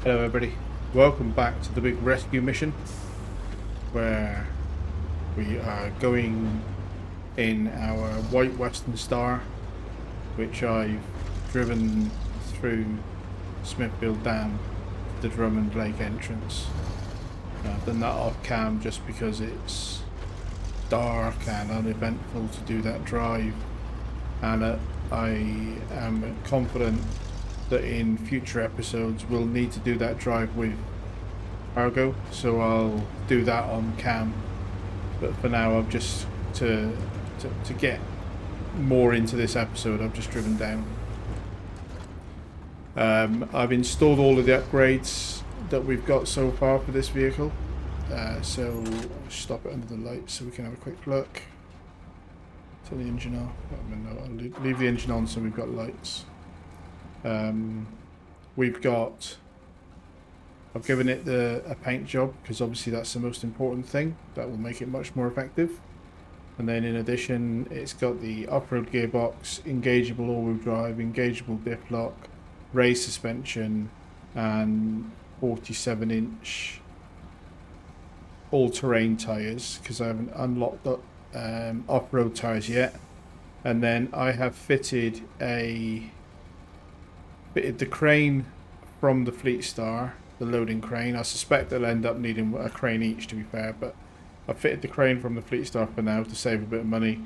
Hello everybody, welcome back to the big rescue mission where we are going in our white Western Star, which I've driven through Smithfield Dam to the Drummond Lake entrance. I've done that off cam just because it's dark and uneventful to do that drive, and I am confident that in future episodes we'll need to do that drive with cargo, so I'll do that on cam. But for now, I've just to get more into this episode, I've just driven down. I've installed all of the upgrades that we've got so far for this vehicle, so I'll stop it under the lights so we can have a quick look. Turn the engine off. I'll leave the engine on so we've got lights. I've given it a paint job because obviously that's the most important thing. That will make it much more effective. And then in addition, it's got the off-road gearbox, engageable all-wheel drive, engageable diff lock, raised suspension, and 47-inch all-terrain tyres because I haven't unlocked up off-road tyres yet. And then I have fitted the crane from the Fleet Star, the loading crane. I suspect they'll end up needing a crane each, to be fair, but I've fitted the crane from the Fleet Star for now to save a bit of money,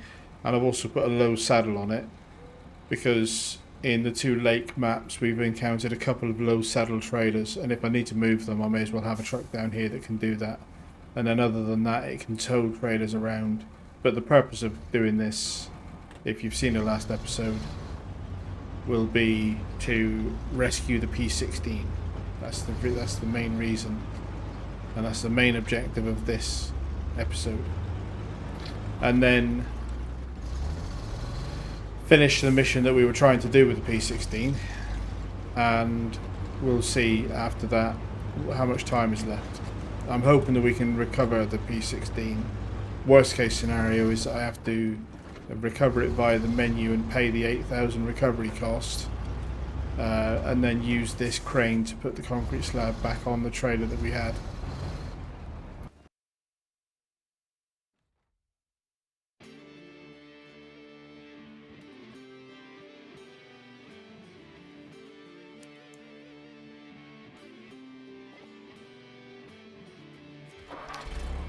and I've also put a low saddle on it because in the two lake maps we've encountered a couple of low saddle trailers, and if I need to move them I may as well have a truck down here that can do that, and then other than that it can tow trailers around. But the purpose of doing this, if you've seen the last episode, will be to rescue the P16. That's the main reason, and that's the main objective of this episode. And then finish the mission that we were trying to do with the P16, and we'll see after that how much time is left. I'm hoping that we can recover the P16. Worst case scenario is I have to recover it via the menu and pay the 8,000 recovery cost, and then use this crane to put the concrete slab back on the trailer that we had.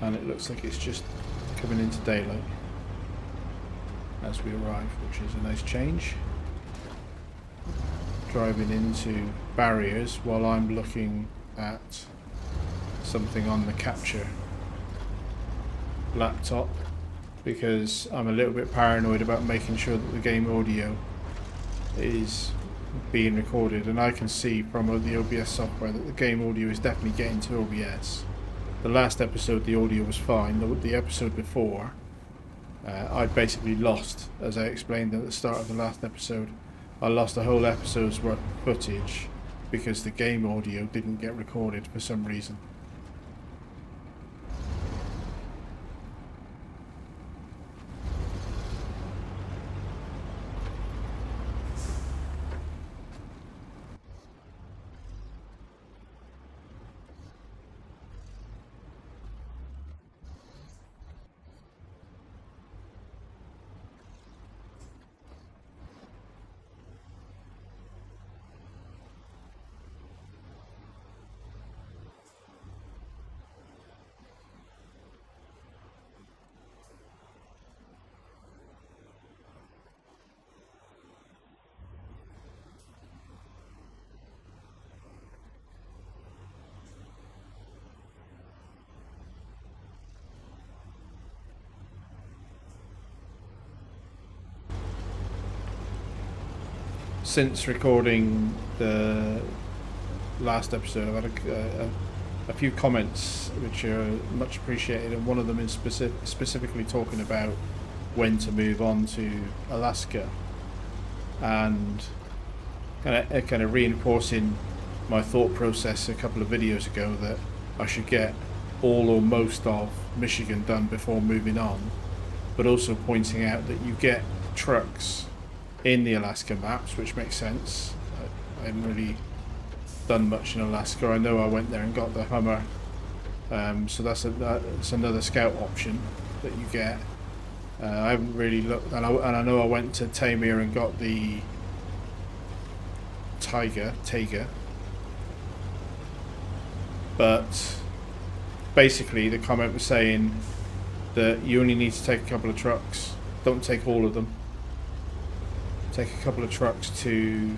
And it looks like it's just coming into daylight as we arrive, which is a nice change. Driving into barriers while I'm looking at something on the capture laptop because I'm a little bit paranoid about making sure that the game audio is being recorded, and I can see from the OBS software that the game audio is definitely getting to OBS. The last episode the audio was fine. The episode before I basically lost, as I explained at the start of the last episode, I lost a whole episode's worth of footage because the game audio didn't get recorded for some reason. Since recording the last episode, I've had a few comments which are much appreciated, and one of them is specifically talking about when to move on to Alaska, and kind of reinforcing my thought process a couple of videos ago that I should get all or most of Michigan done before moving on, but also pointing out that you get trucks in the Alaska maps, which makes sense. I hadn't really done much in Alaska. I know I went there and got the Hummer, so that's another scout option that you get. I haven't really looked, and I know I went to Tamir and got the Tiger, but basically the comment was saying that you only need to take a couple of trucks. Don't take all of them. Take a couple of trucks to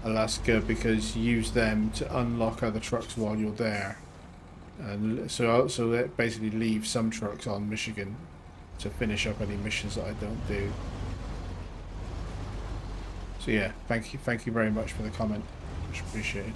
Alaska, because use them to unlock other trucks while you're there. And so that basically leaves some trucks on Michigan to finish up any missions that I don't do. So yeah, thank you very much for the comment. Much appreciated.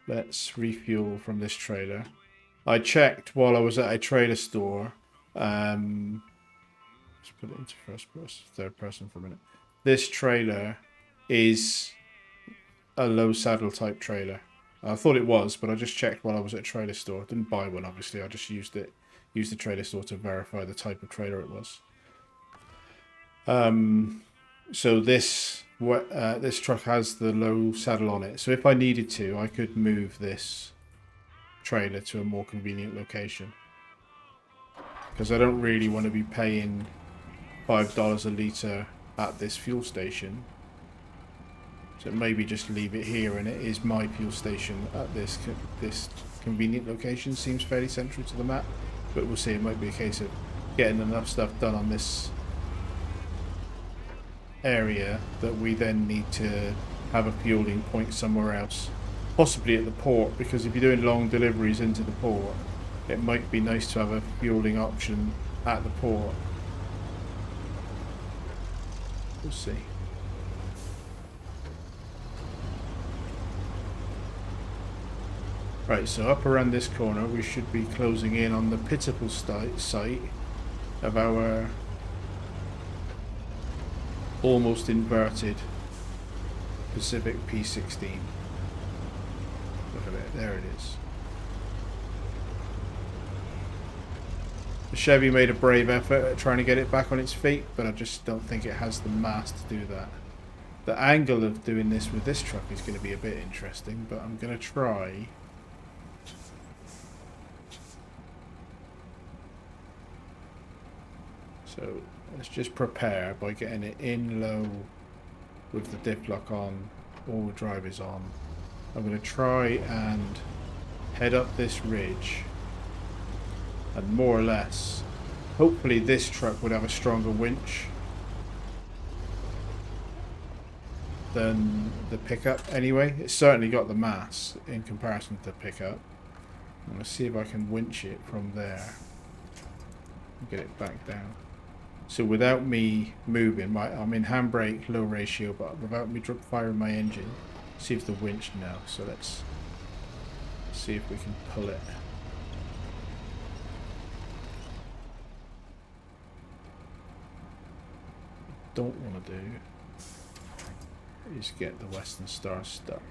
Let's refuel from this trailer. I checked while I was at a trader store. Let's put it into third person for a minute. This trailer is a low saddle type trailer. I thought it was, but I just checked while I was at a trader store. Didn't buy one, obviously. I just used the trader store to verify the type of trailer it was. So this truck has the low saddle on it. So if I needed to, I could move this trailer to a more convenient location. Because I don't really want to be paying $5 a litre at this fuel station. So maybe just leave it here, and it is my fuel station at this convenient location. Seems fairly central to the map, but we'll see. It might be a case of getting enough stuff done on this area that we then need to have a fueling point somewhere else, possibly at the port, because if you're doing long deliveries into the port, it might be nice to have a fueling option at the port. We'll see. Right, so up around this corner we should be closing in on the pitiful site of our almost inverted Pacific P16. Look at it, there it is. The Chevy made a brave effort at trying to get it back on its feet, but I just don't think it has the mass to do that. The angle of doing this with this truck is going to be a bit interesting, but I'm going to try. So let's just prepare by getting it in low with the diff lock on, all the drive is on. I'm going to try and head up this ridge, and more or less, hopefully this truck would have a stronger winch than the pickup anyway. It's certainly got the mass in comparison to the pickup. I'm going to see if I can winch it from there and get it back down. So without me moving, I'm in handbrake low ratio, but without me firing my engine, see if the winch now. So let's see if we can pull it. Don't want to do is get the Western Star stuck.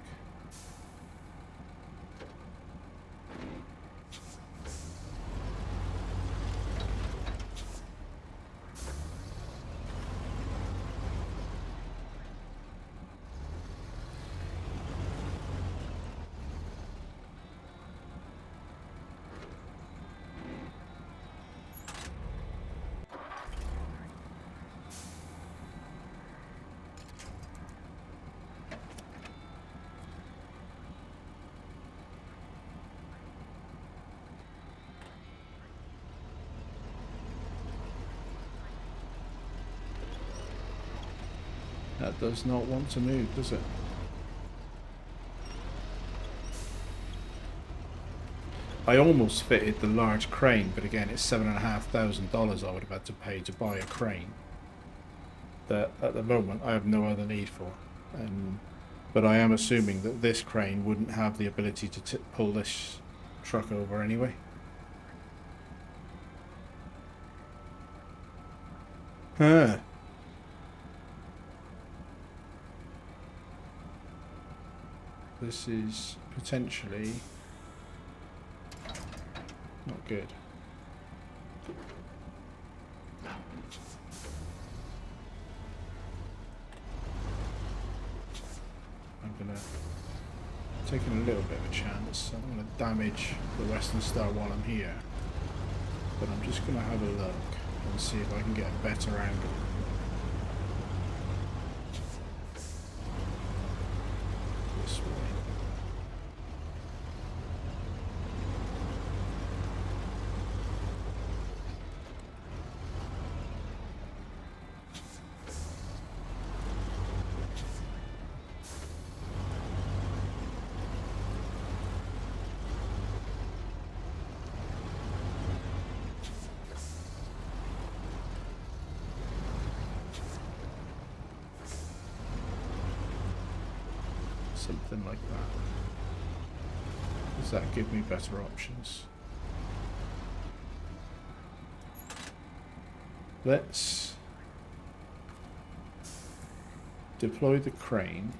That does not want to move, does it? I almost fitted the large crane, but again, it's $7,500 I would have had to pay to buy a crane that at the moment I have no other need for. But I am assuming that this crane wouldn't have the ability to pull this truck over anyway. Huh. This is potentially not good. I'm gonna taking a little bit of a chance. I'm gonna damage the Western Star while I'm here, but I'm just gonna have a look and see if I can get a better angle. This way. Something like that. Does that give me better options? Let's deploy the crane.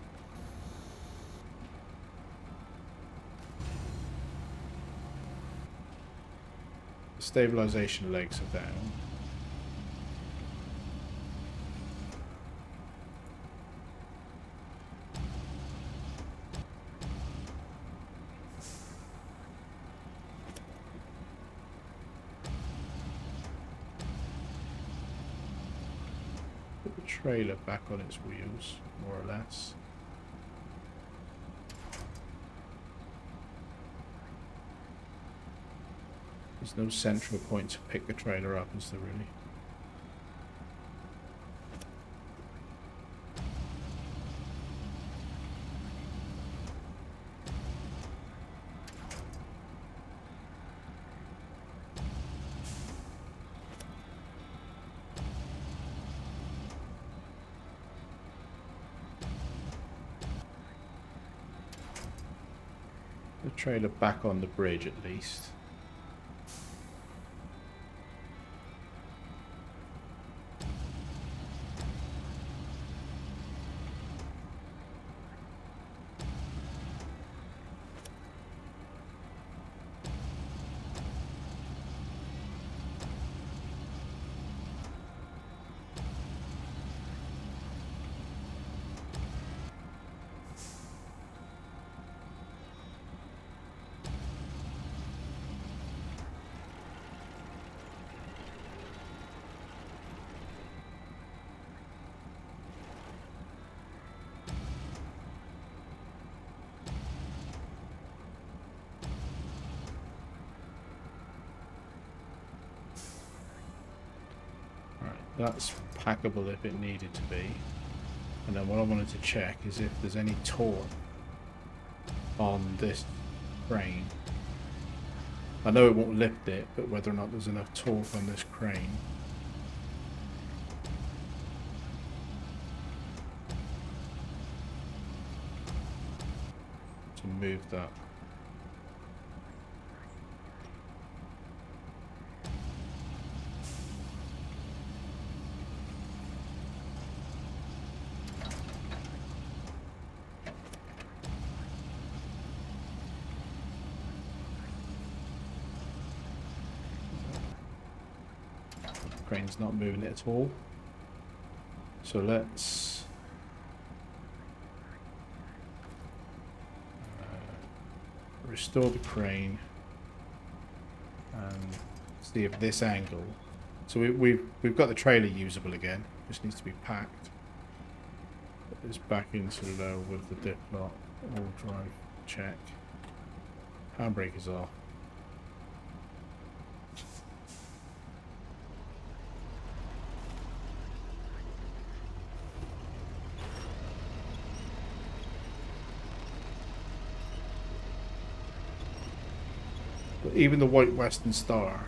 The stabilization legs are down. Put the trailer back on its wheels, more or less. There's no central point to pick the trailer up, is there really? The trailer back on the bridge at least. That's packable if it needed to be. And then what I wanted to check is if there's any torque on this crane. I know it won't lift it, but whether or not there's enough torque on this crane. To move that. Crane's not moving it at all. So let's restore the crane and see if this angle. So we've got the trailer usable again. Just needs to be packed. Put this back into low with the dip lock. All drive check. Handbrake is off. But even the white Western Star,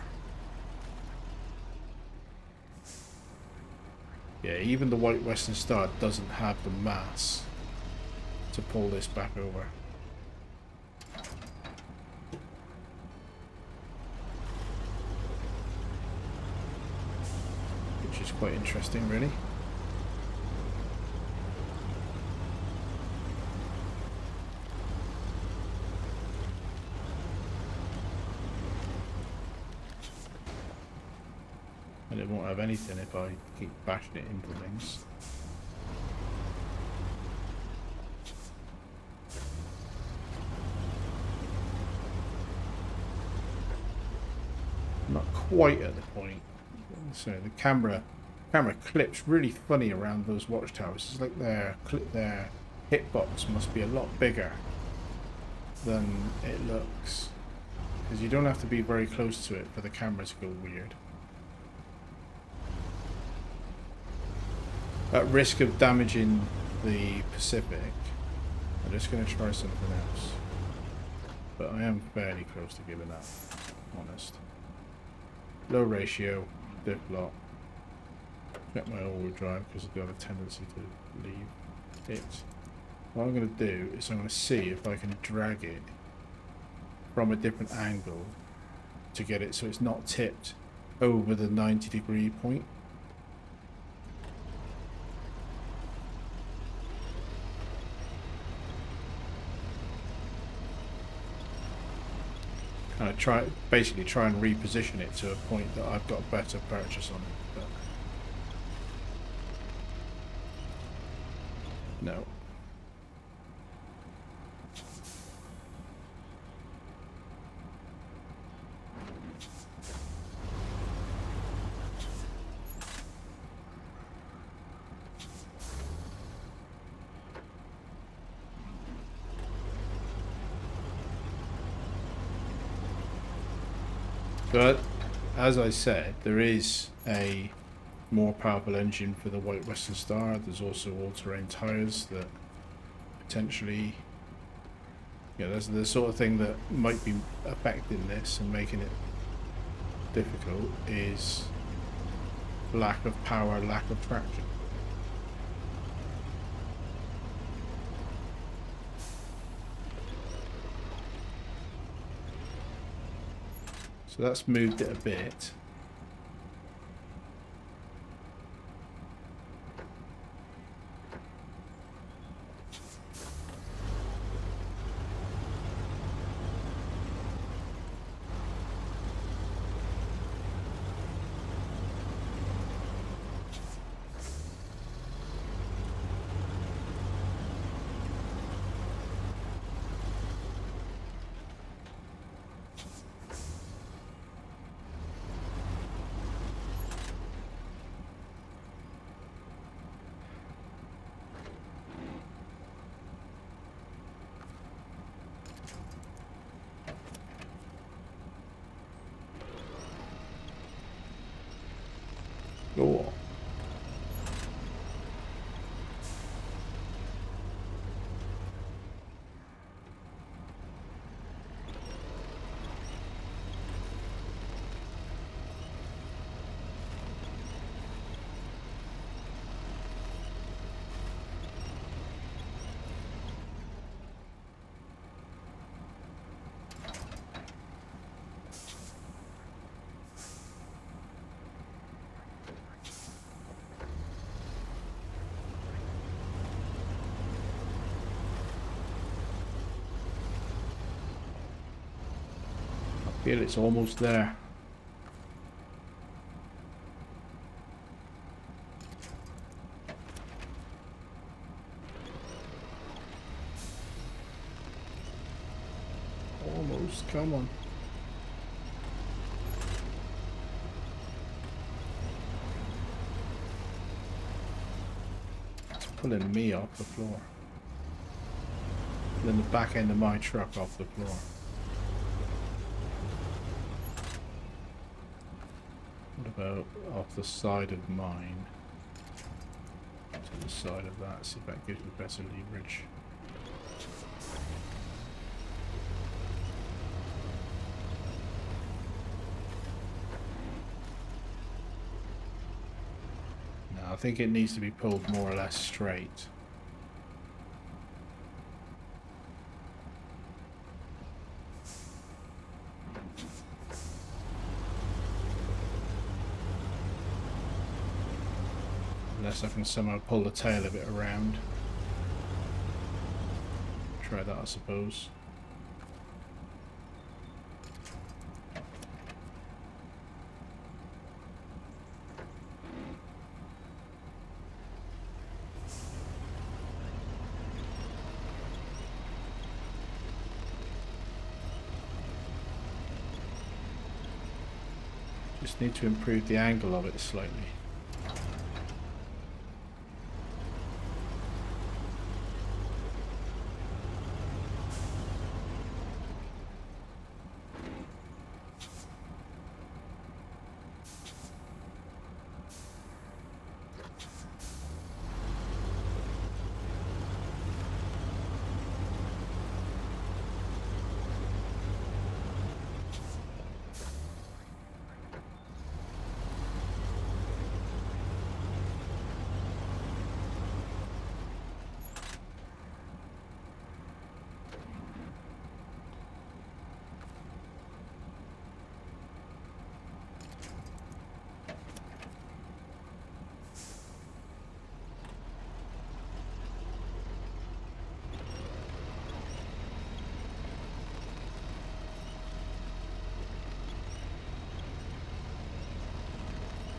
yeah, even the white Western Star doesn't have the mass to pull this back over. Which is quite interesting, really. And it won't have anything if I keep bashing it into things. Not quite at the point. So the camera clips really funny around those watchtowers. It's like their hitbox must be a lot bigger than it looks, because you don't have to be very close to it for the camera to go weird. At risk of damaging the Pacific, I'm just going to try something else. But I am fairly close to giving up, honest. Low ratio, diff lock. Check my all-wheel drive because I do have a tendency to leave it. What I'm going to do is I'm going to see if I can drag it from a different angle to get it so it's not tipped over the 90-degree point. Kind of basically try and reposition it to a point that I've got better purchase on it. But no. But as I said, there is a more powerful engine for the White Western Star. There's also all-terrain tyres that potentially, that's the sort of thing that might be affecting this and making it difficult, is lack of power, lack of traction. So that's moved it a bit. Go on. I feel it's almost there. Almost, come on. It's pulling me off the floor. Then the back end of my truck off the floor. What about off the side of mine? To the side of that, see if that gives me better leverage. I think it needs to be pulled more or less straight. Unless I can somehow pull the tail of it around. Try that, I suppose. Just need to improve the angle of it slightly.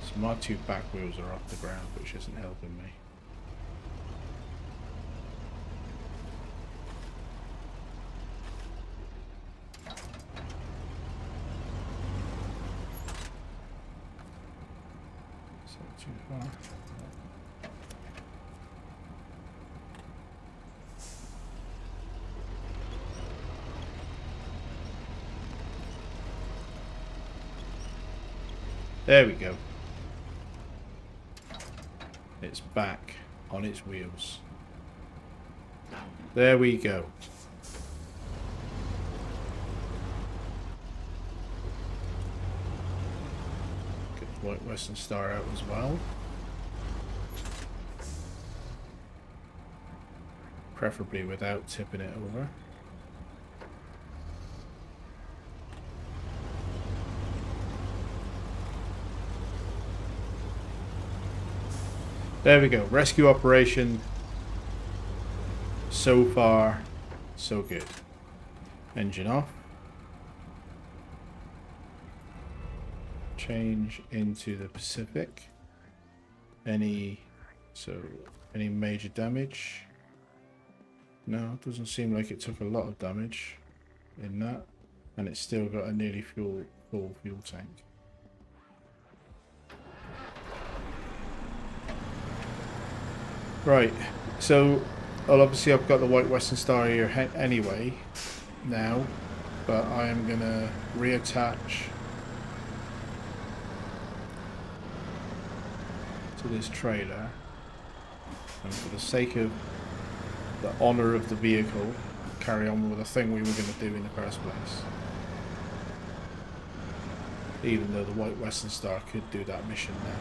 So my two back wheels are off the ground, which isn't helping me. Is that too far? There we go. It's back on its wheels. There we go. Get the White Western Star out as well. Preferably without tipping it over. There we go. Rescue operation. So far, so good. Engine off. Change into the Pacific. Any major damage? No, it doesn't seem like it took a lot of damage in that. And it's still got a nearly full fuel tank. Right, so well, obviously I've got the White Western Star here anyway now, but I am going to reattach to this trailer, and for the sake of the honour of the vehicle, carry on with the thing we were going to do in the first place. Even though the White Western Star could do that mission now.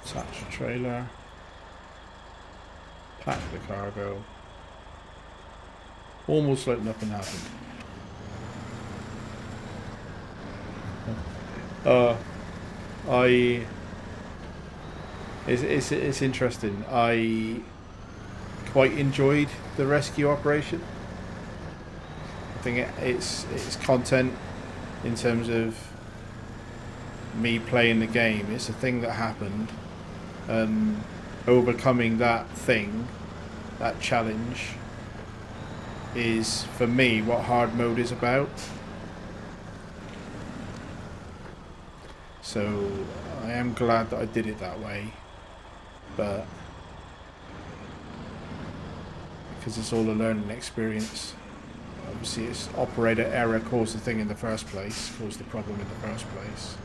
Attach the trailer, pack the cargo, almost like nothing happened. It's interesting. I quite enjoyed the rescue operation. I think it's content in terms of me playing the game. It's a thing that happened. Overcoming that thing, that challenge, is for me what hard mode is about. So I am glad that I did it that way, but because it's all a learning experience. Obviously it's operator error caused the thing in the first place, caused the problem in the first place.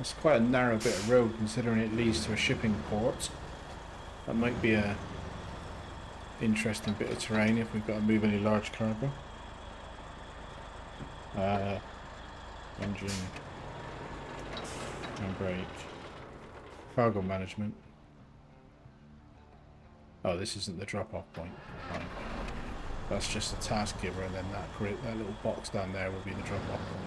It's quite a narrow bit of road considering it leads to a shipping port. That might be a interesting bit of terrain if we've got to move any large cargo. Engine and brake. Cargo management. Oh, this isn't the drop-off point. Fine. That's just a task giver, and then that little box down there will be the drop-off point.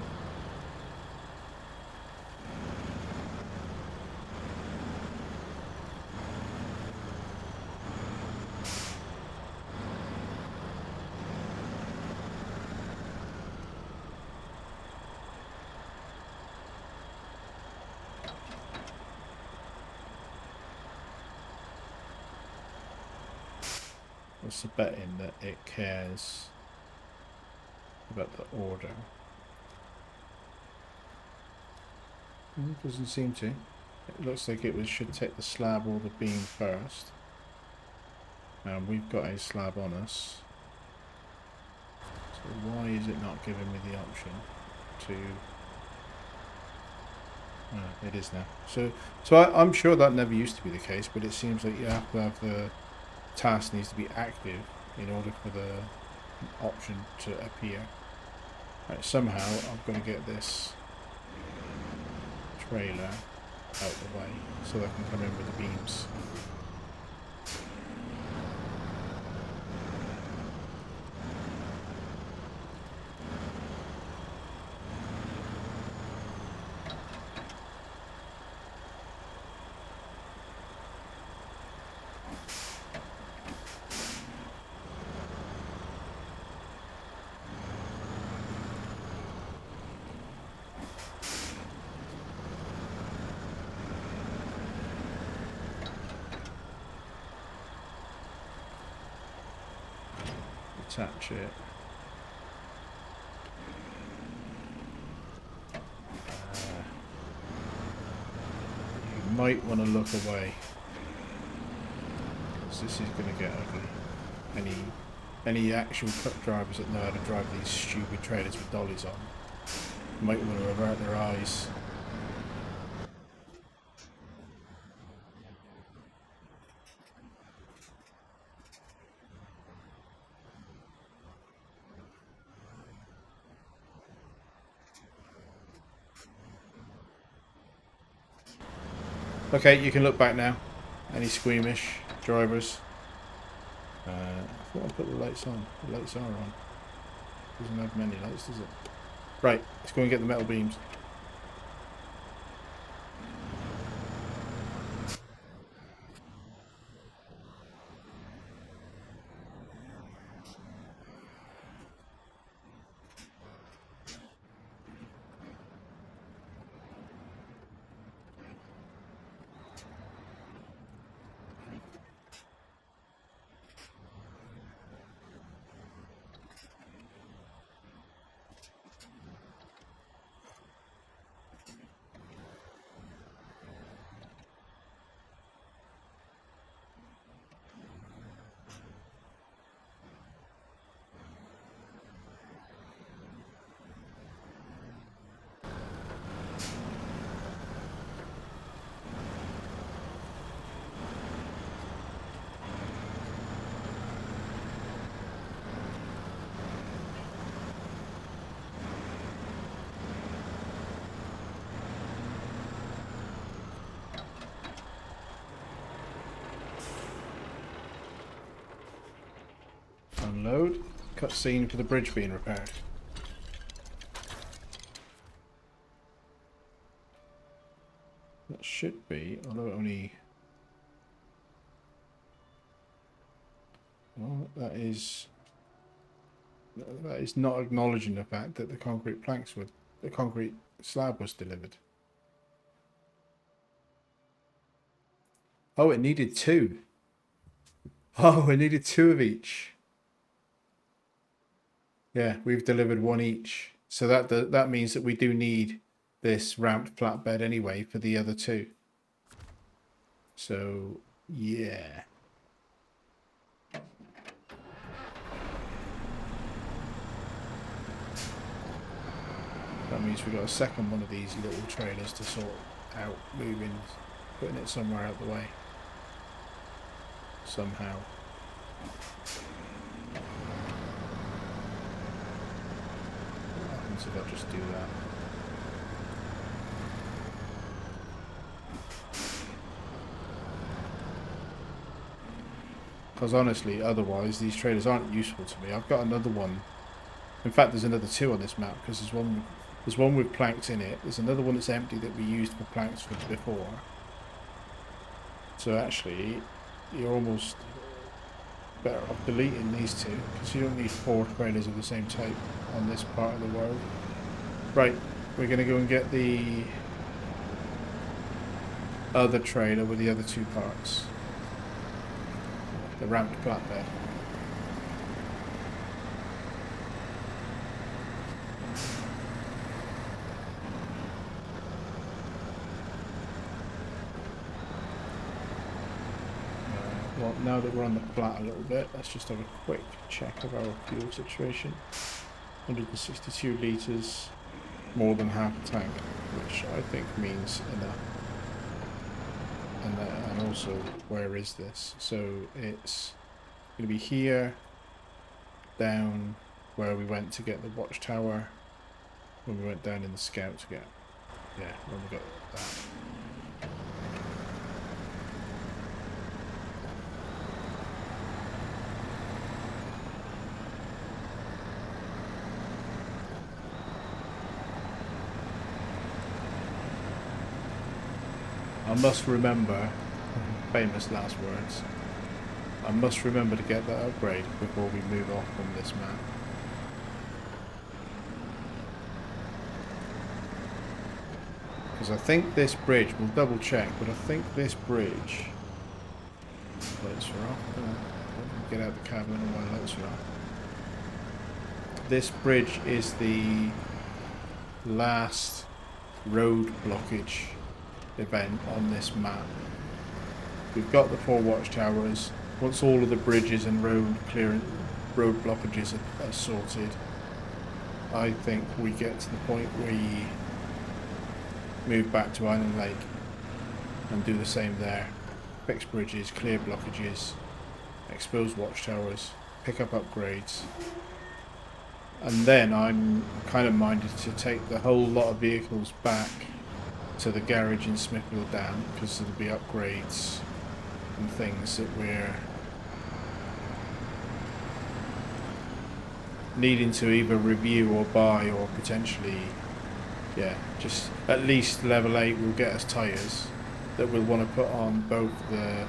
What's the betting that it cares about the order? It doesn't seem to. It looks like should take the slab or the beam first. We've got a slab on us. So why is it not giving me the option to... it is now. So I'm sure that never used to be the case, but it seems like you have to have the task needs to be active in order for the option to appear. Right, somehow I'm going to get this trailer out of the way so I can come in with the beams. Attach it. You might want to look away, because this is going to get ugly. Any actual truck drivers that know how to drive these stupid trailers with dollies on might want to avert their eyes. Okay, you can look back now. Any squeamish drivers? I thought I put the lights on. The lights are on. Doesn't have many lights, does it? Right, let's go and get the metal beams. Unload. Cutscene for the bridge being repaired. That should be, although it only... Well, that is not acknowledging the fact that the concrete slab was delivered. Oh, it needed two. Oh, it needed two of each. Yeah, we've delivered one each. So that means that we do need this ramped flatbed anyway for the other two. So, yeah. That means we've got a second one of these little trailers to sort out, moving, putting it somewhere out the way. Somehow. What happens if I just do that? Because honestly, otherwise, these trailers aren't useful to me. I've got another one. In fact, there's another two on this map, because there's one with planks in it. There's another one that's empty that we used for planks before. So actually, you're almost better off deleting these two, because you don't need 4 trailers of the same type on this part of the world. Right, we're going to go and get the other trailer with the other 2 parts. The ramped flatbed. Well, now that we're on the flat a little bit, let's just have a quick check of our fuel situation. 162 litres, more than half a tank, which I think means enough. And also, where is this? So it's going to be here, down where we went to get the watchtower, when we went down in the scout to get, yeah, when we got that. I must remember, famous last words, I must remember to get that upgrade before we move off from this map. Because I think this bridge, we'll double check, but I think this bridge, lights are off, get out the cabin and my lights are off. This bridge is the last road blockage event on this map. We've got the 4 watchtowers. Once all of the bridges and road blockages are sorted, I think we get to the point where we move back to Island Lake and do the same there. Fix bridges, clear blockages, expose watchtowers, pick up upgrades. And then I'm kind of minded to take the whole lot of vehicles back to the garage in Smithfield Dam, because there'll be upgrades and things that we're needing to either review or buy, or potentially, yeah, just at least level 8 will get us tyres that we'll want to put on both the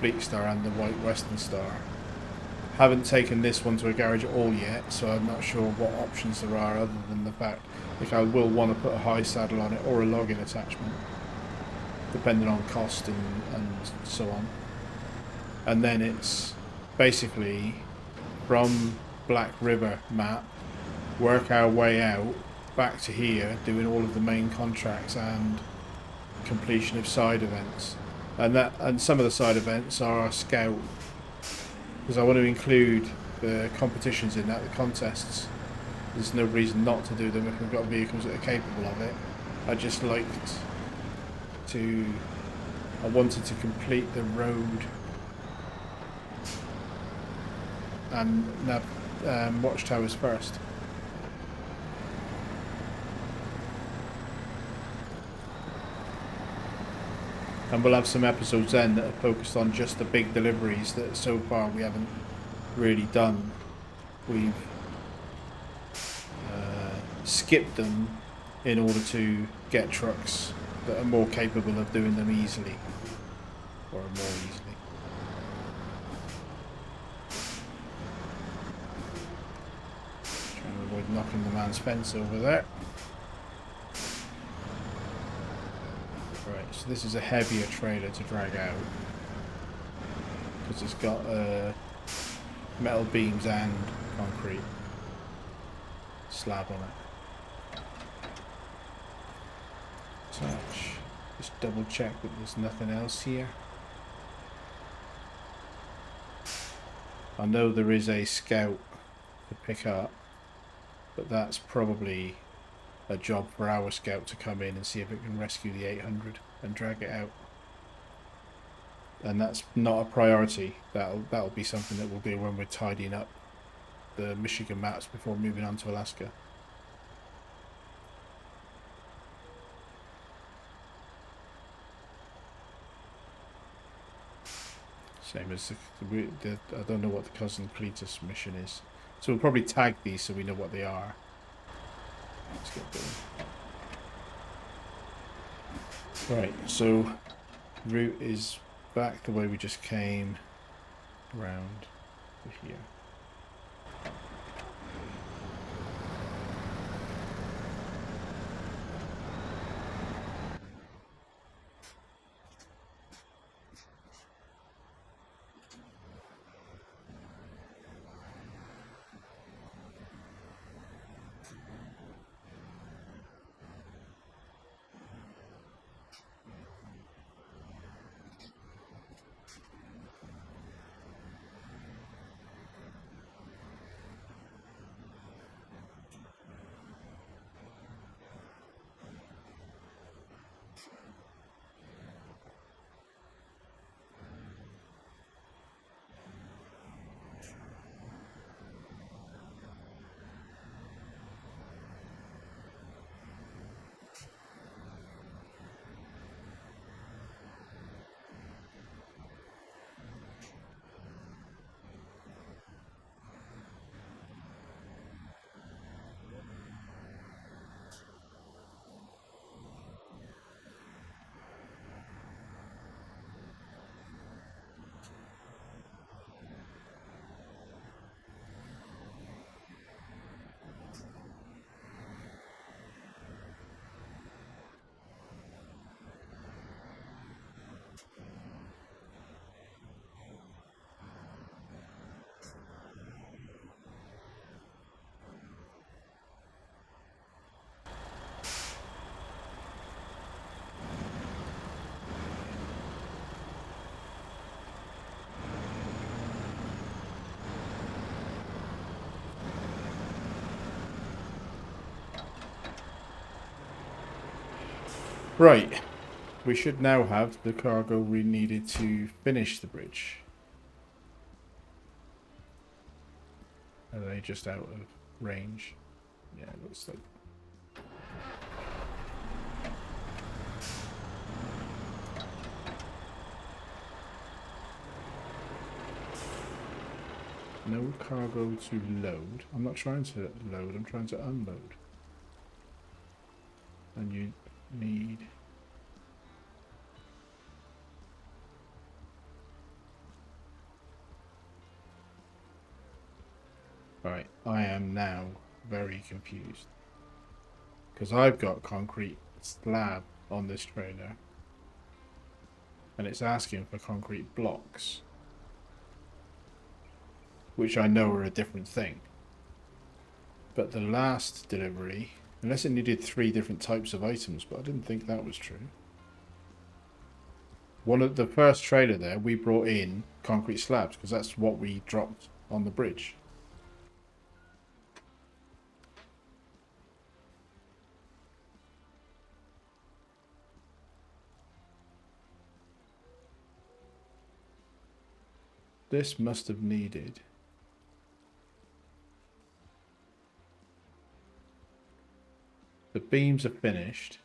Fleet Star and the White Western Star. Haven't taken this one to a garage at all yet, so I'm not sure what options there are other than the fact if I will want to put a high saddle on it or a logging attachment, depending on cost and so on. And then it's basically from Black River map, work our way out back to here, doing all of the main contracts and completion of side events. And some of the side events are scout, because I want to include the competitions in that, the contests. There's no reason not to do them if we've got vehicles that are capable of it. I wanted to complete the road and watchtowers first. And we'll have some episodes then that are focused on just the big deliveries that so far we haven't really done. We've skipped them in order to get trucks that are more capable of doing them easily, or more easily. Trying to avoid knocking the man's fence over there. Right, so this is a heavier trailer to drag out, because it's got metal beams and concrete slab on it. Touch. Just double check that there's nothing else here. I know there is a scout to pick up, but that's probably a job for our scout to come in and see if it can rescue the 800. and drag it out. And that's not a priority. That'll be something that we'll do when we're tidying up the Michigan maps before moving on to Alaska. Same as I don't know what the Cousin Cletus mission is. So we'll probably tag these so we know what they are. Let's get going. Right, so route is back the way we just came around to here. Right, we should now have the cargo we needed to finish the bridge. Are they just out of range? Yeah, it looks like. No cargo to load. I'm not trying to load, I'm trying to unload. And you need... Right, I am now very confused. Because I've got concrete slab on this trailer. And it's asking for concrete blocks. Which I know are a different thing. But the last delivery, unless it needed 3 different types of items, but I didn't think that was true. One of the first trailer there, we brought in concrete slabs because that's what we dropped on the bridge. This must have needed... The beams are finished.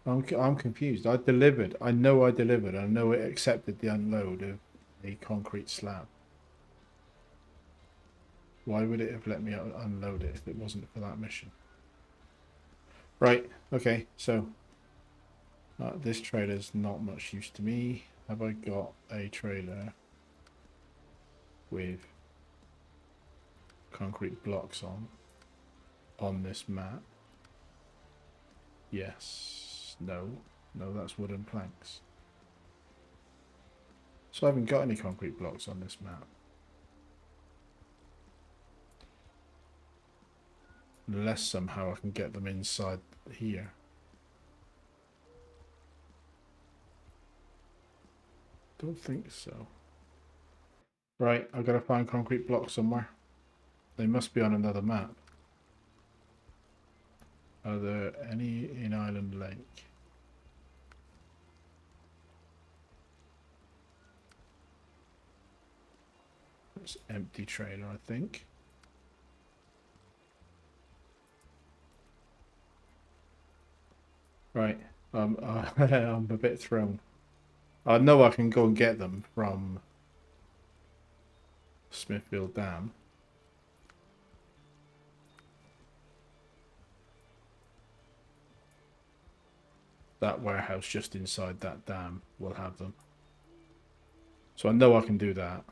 I'm confused. I delivered. I know I delivered. I know it accepted the unload of the concrete slab. Why would it have let me unload it if it wasn't for that mission? Right. Okay. So this trailer's not much use to me. Have I got a trailer with concrete blocks on this map? Yes. No. No, that's wooden planks. So I haven't got any concrete blocks on this map. Unless somehow I can get them inside here. Don't think so. Right, I've got to find concrete blocks somewhere. They must be on another map. Are there any in Island Lake? It's empty trailer, I think. Right. I'm a bit thrown. I know I can go and get them from Smithfield Dam. That warehouse just inside that dam will have them. So I know I can do that.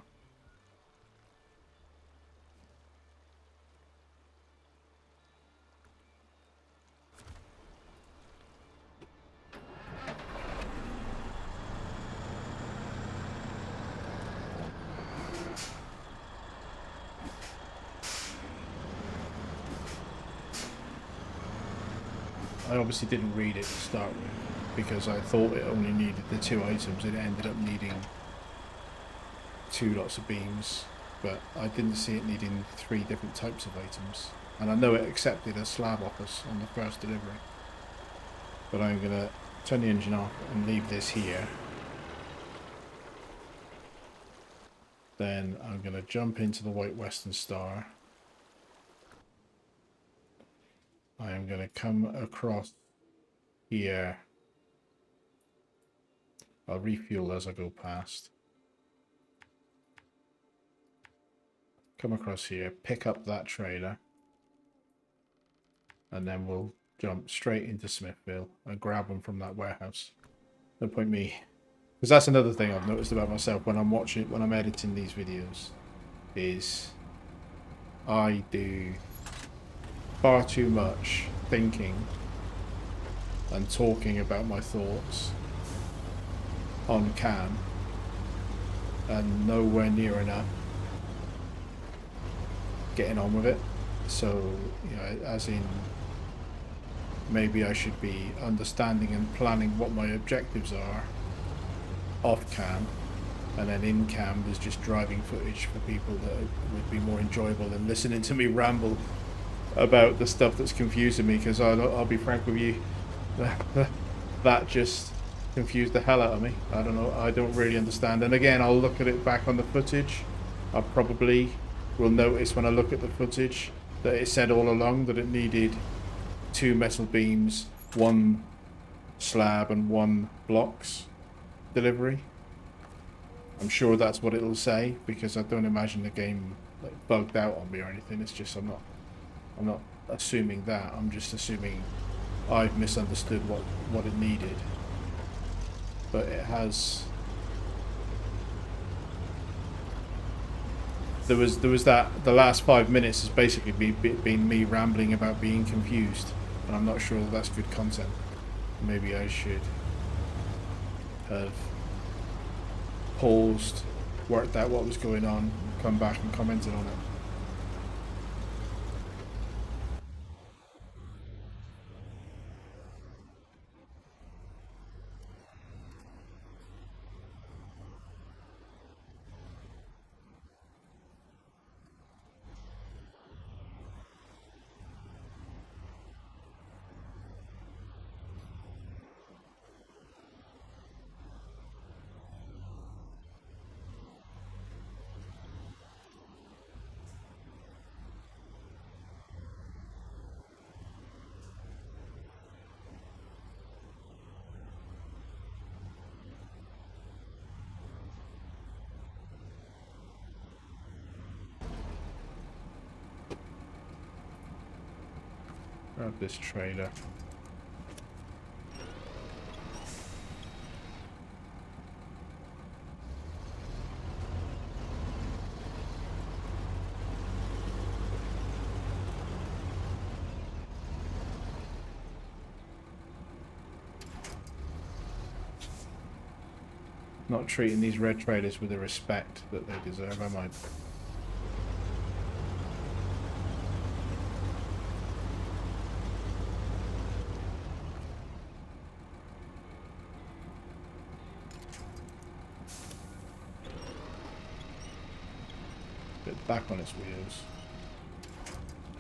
I obviously didn't read it to start with because I thought it only needed the 2 items. It ended up needing 2 lots of beams, but I didn't see it needing 3 different types of items. And I know it accepted a slab off us on the first delivery. But I'm going to turn the engine off and leave this here. Then I'm going to jump into the White Western Star. I am going to come across here. I'll refuel as I go past. Come across here, pick up that trailer. And then we'll jump straight into Smithville and grab them from that warehouse. No point me. Because that's another thing I've noticed about myself when I'm editing these videos. Is I do far too much thinking and talking about my thoughts on cam and nowhere near enough getting on with it. So, you know, as in maybe I should be understanding and planning what my objectives are off cam, and then in cam there's just driving footage for people that would be more enjoyable than listening to me ramble about the stuff that's confusing me, because I'll be frank with you, that just confused the hell out of me. I don't know, I don't really understand. And again, I'll look at it back on the footage. I probably will notice when I look at the footage that it said all along that it needed 2 metal beams, 1 slab and 1 blocks delivery. I'm sure that's what it'll say, because I don't imagine the game like bugged out on me or anything. It's just I'm not assuming that. I'm just assuming I've misunderstood what it needed. But it has. There was that the last 5 minutes has basically been me rambling about being confused, and I'm not sure that that's good content. Maybe I should have paused, worked out what was going on, come back and commented on it. Grab this trailer. Not treating these red trailers with the respect that they deserve, am I? Get back on its wheels.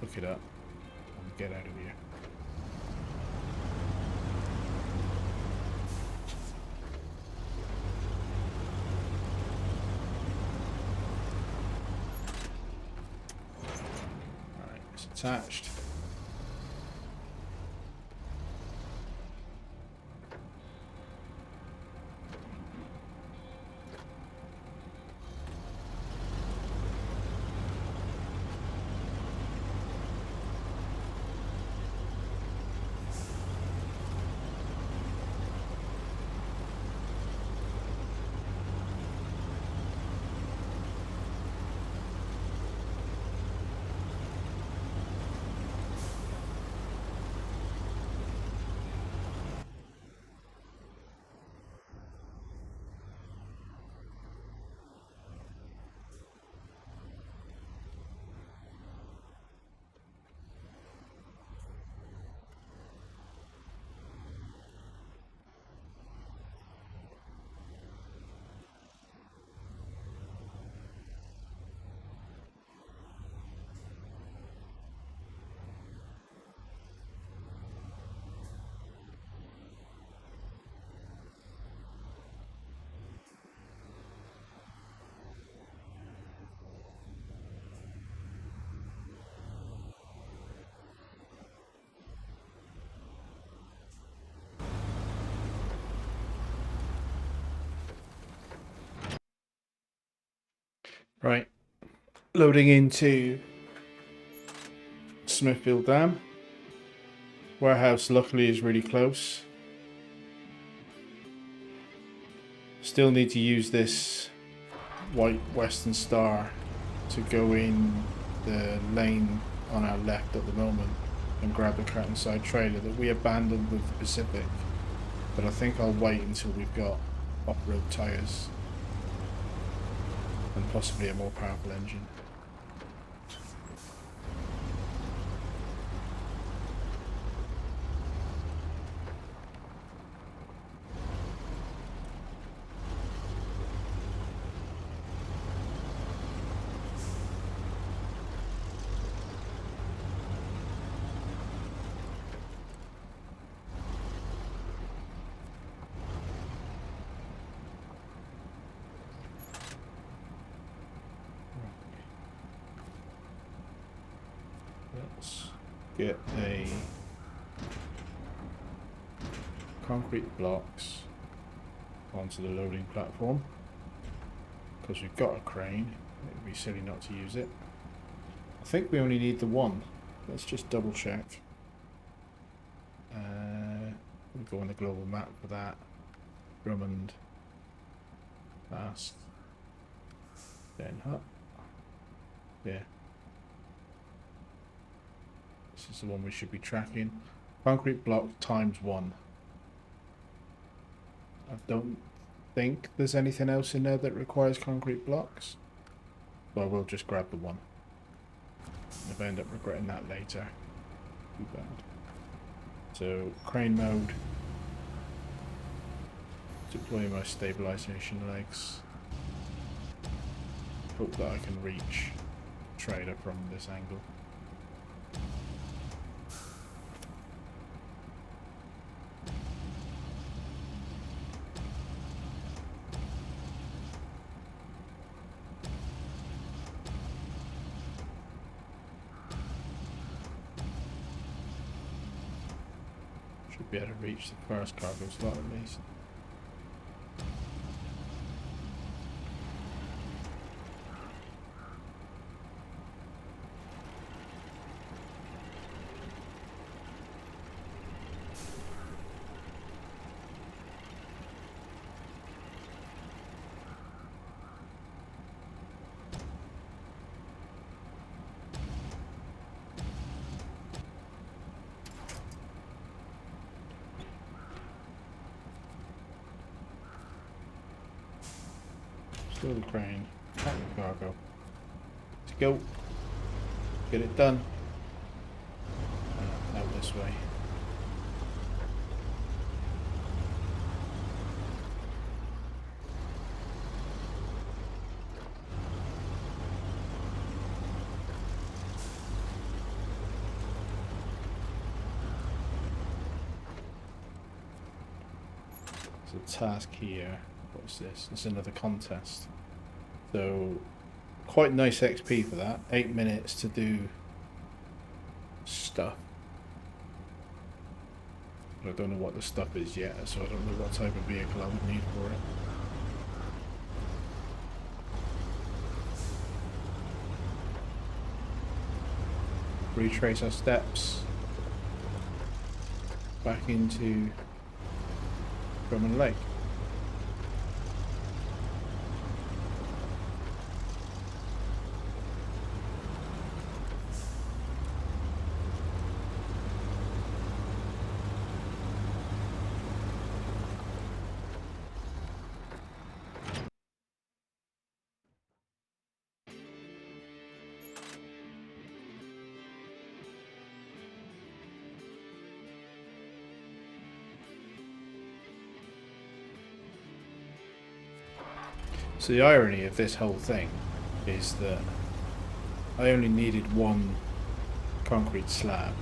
Hook it up and get out of here. It's attached. Right, loading into Smithfield Dam. Warehouse luckily is really close. Still need to use this white Western Star to go in the lane on our left at the moment and grab the curtain side trailer that we abandoned with the Pacific. But I think I'll wait until we've got off-road tyres and possibly a more powerful engine. Let's get a concrete blocks onto the loading platform because we've got a crane. It would be silly not to use it. I think we only need the one. Let's just double check. We'll go on the global map for that. Drummond, fast, then hut. Yeah. This is the one we should be tracking. Concrete block ×1. I don't think there's anything else in there that requires concrete blocks. So I will just grab the one. If I end up regretting that later, too bad. So crane mode. Deploy my stabilization legs. Hope that I can reach the trailer from this angle. Should be able to reach the first cargo slot at least. Still the crane, pack the cargo. Let's go. Get it done. Out this way. There's a task here. What's this? It's another contest. So, quite nice XP for that. 8 minutes to do stuff. But I don't know what the stuff is yet, so I don't know what type of vehicle I would need for it. Retrace our steps back into Drummond Lake. So the irony of this whole thing is that I only needed one concrete slab.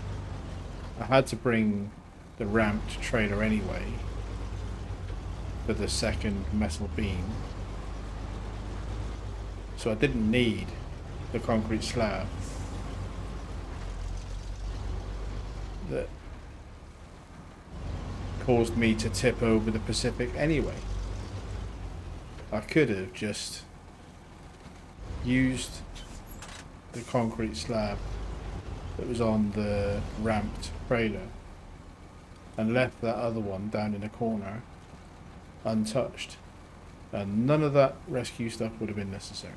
I had to bring the ramped trailer anyway for the second metal beam, so I didn't need the concrete slab that caused me to tip over the Pacific anyway. I could have just used the concrete slab that was on the ramped trailer and left that other one down in a corner untouched, and none of that rescue stuff would have been necessary.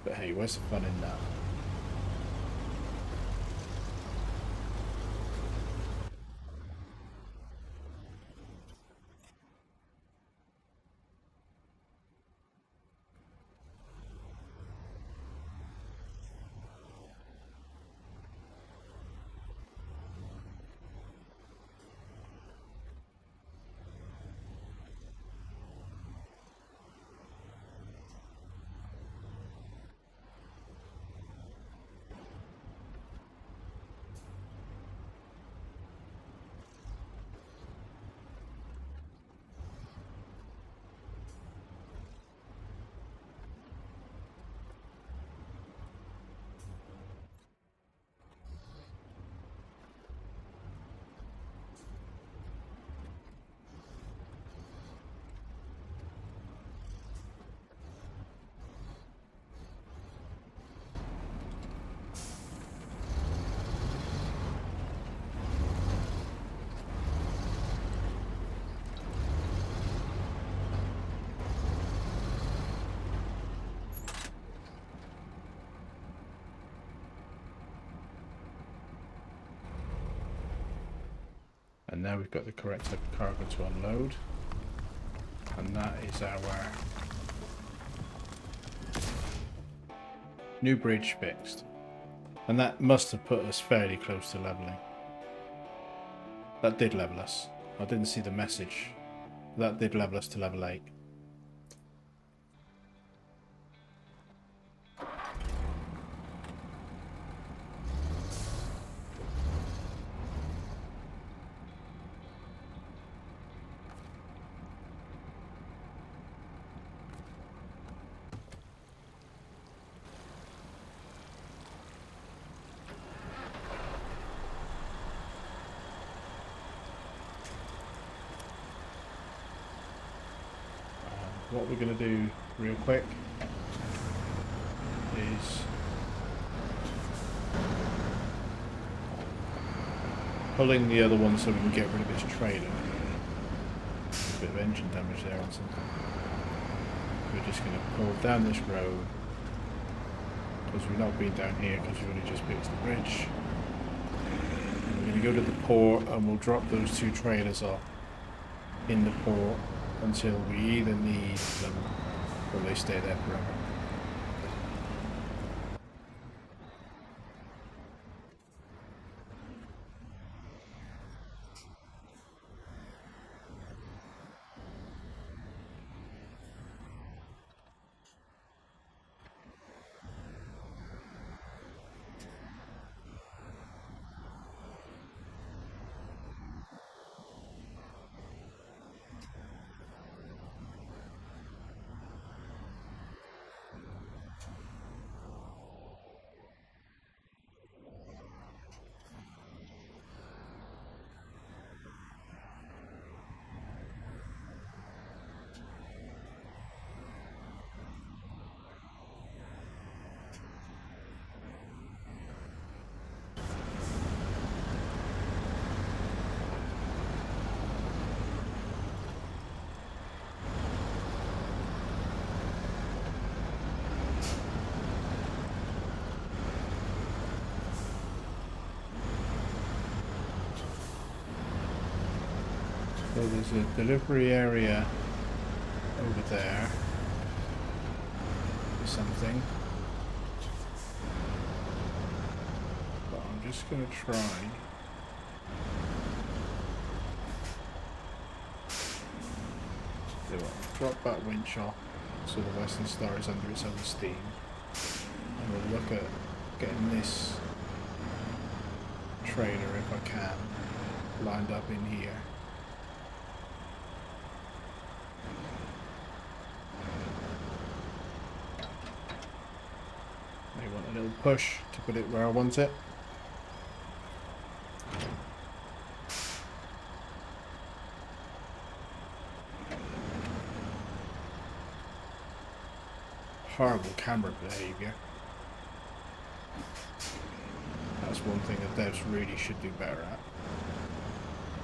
But hey, where's the fun in that? And now we've got the correct type of cargo to unload, and that is our new bridge fixed. And that must have put us fairly close to leveling. That did level us. I didn't see the message. That did level us to level 8. What we're going to do real quick is pulling the other one so we can get rid of its trailer. A bit of engine damage there on something. We're just going to pull down this road because we've not been down here because we've only just fixed the bridge. And we're going to go to the port and we'll drop those two trailers off in the port until we either need them or they stay there forever. So there's a delivery area over there for something. But I'm just going to try. Drop that winch off so the Western Star is under its own steam. And we'll look at getting this trailer, if I can, lined up in here. I want a little push to put it where I want it. Horrible camera behaviour. That's one thing that devs really should do better at.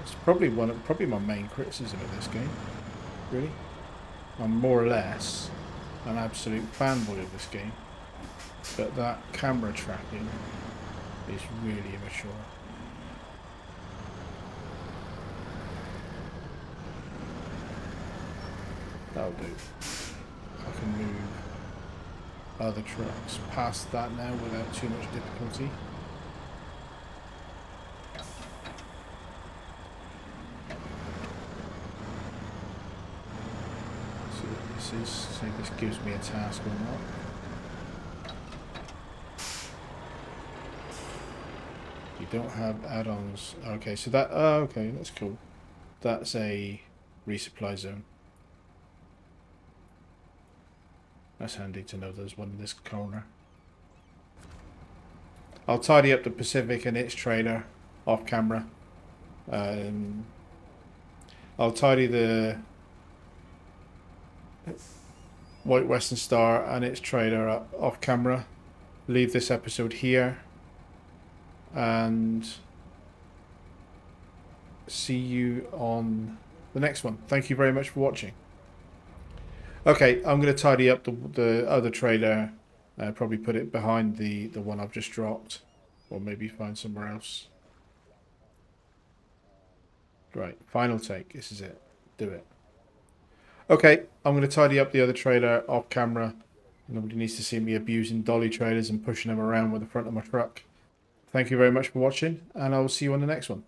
It's probably my main criticism of this game. Really, I'm more or less an absolute fanboy of this game, but that camera tracking is really immature. That'll do. I can move other trucks past that now without too much difficulty. See what this is, see if this gives me a task or not. You don't have add-ons. Okay, so that, oh, okay, that's cool. That's a resupply zone. That's handy to know there's one in this corner. I'll tidy up the Pacific and its trailer off camera. I'll tidy the White Western Star and its trailer up off camera. Leave this episode here. And see you on the next one. Thank you very much for watching. Okay, I'm going to tidy up the other trailer, probably put it behind the one I've just dropped, or maybe find somewhere else. Right, final take, this is it, do it. Okay, I'm going to tidy up the other trailer off camera. Nobody needs to see me abusing dolly trailers and pushing them around with the front of my truck. Thank you very much for watching, and I will see you on the next one.